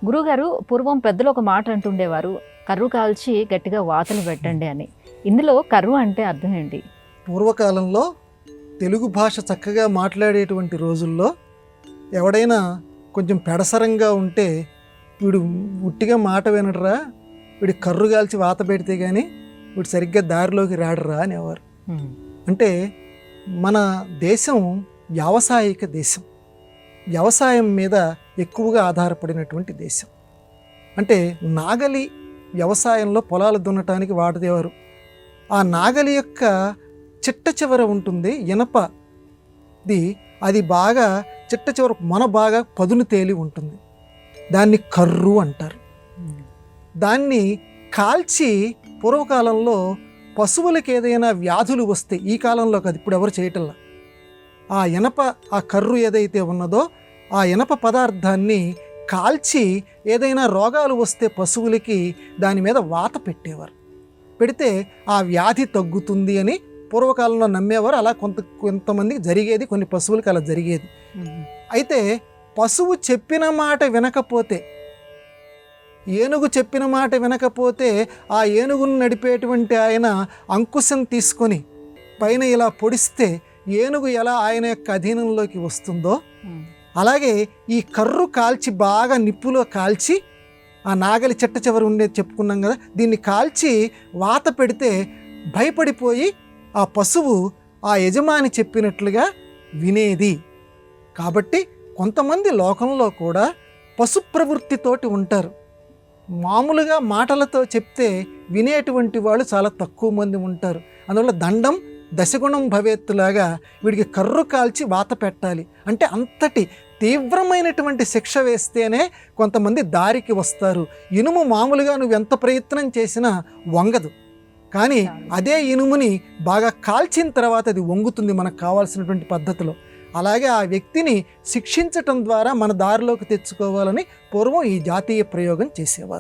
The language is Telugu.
గురుగారు పూర్వం పెద్దలు ఒక మాట అంటుండేవారు, కర్రు కాల్చి గట్టిగా వాతలు పెట్టండి అని. ఇందులో కర్రు అంటే అర్థం ఏంటి? పూర్వకాలంలో తెలుగు భాష చక్కగా మాట్లాడేటువంటి రోజుల్లో ఎవడైనా కొంచెం పెడసరంగా ఉంటే వీడు ఉట్టిగా మాట వినడరా, వీడి కర్రు కాల్చి వాత పెడితే కానీ వీడు సరిగ్గా దారిలోకి రాడరా అనేవారు. అంటే మన దేశం వ్యావసాయిక దేశం, వ్యవసాయం మీద ఎక్కువగా ఆధారపడినటువంటి దేశం. అంటే నాగలి వ్యవసాయంలో పొలాలు దున్నటానికి వాడేవారు. ఆ నాగలి యొక్క చిట్ట చివర ఉంటుంది ఇనపది, అది బాగా చిట్ట చివర మొన బాగా పదును తేలి ఉంటుంది, దాన్ని కర్రు అంటారు. దాన్ని కాల్చి పూర్వకాలంలో పశువులకు ఏదైనా వ్యాధులు వస్తే, ఈ కాలంలో కాదు ఇప్పుడు ఎవరు చేయటంలా, ఆ ఇనప ఆ కర్రు ఏదైతే ఉన్నదో ఆ ఇనప పదార్థాన్ని కాల్చి ఏదైనా రోగాలు వస్తే పశువులకి దాని మీద వాత పెట్టేవారు. పెడితే ఆ వ్యాధి తగ్గుతుంది అని పూర్వకాలంలో నమ్మేవారు. అలా కొంతమందికి జరిగేది, కొన్ని పశువులకి అలా జరిగేది. అయితే పశువు చెప్పిన మాట వినకపోతే, ఏనుగు చెప్పిన మాట వినకపోతే ఆ ఏనుగును నడిపేటువంటి ఆయన అంకుశం తీసుకొని పైన ఇలా పొడిస్తే ఏనుగు ఎలా ఆయన యొక్క అధీనంలోకి వస్తుందో, అలాగే ఈ కర్రు కాల్చి బాగా నిప్పులో కాల్చి, ఆ నాగలి చెట్ట చివరి ఉండేది చెప్పుకున్నాం కదా, దీన్ని కాల్చి వాత పెడితే భయపడిపోయి ఆ పశువు ఆ యజమాని చెప్పినట్లుగా వినేది. కాబట్టి కొంతమంది లోకంలో కూడా పశు ప్రవృత్తితోటి ఉంటారు. మామూలుగా మాటలతో చెప్తే వినేటువంటి వాళ్ళు చాలా తక్కువ మంది ఉంటారు. అందువల్ల దండం దశగుణం భవేత్తులాగా వీడికి కర్రు కాల్చి వాత పెట్టాలి అంటే అంతటి తీవ్రమైనటువంటి శిక్ష వేస్తేనే కొంతమంది దారికి వస్తారు. ఇనుము మామూలుగా నువ్వు ఎంత ప్రయత్నం చేసినా వంగదు, కానీ అదే ఇనుముని బాగా కాల్చిన తర్వాత అది వంగుతుంది మనకు కావాల్సినటువంటి పద్ధతిలో. అలాగే ఆ వ్యక్తిని శిక్షించటం ద్వారా మన దారిలోకి తెచ్చుకోవాలని పూర్వం ఈ జాతీయ ప్రయోగం చేసేవారు.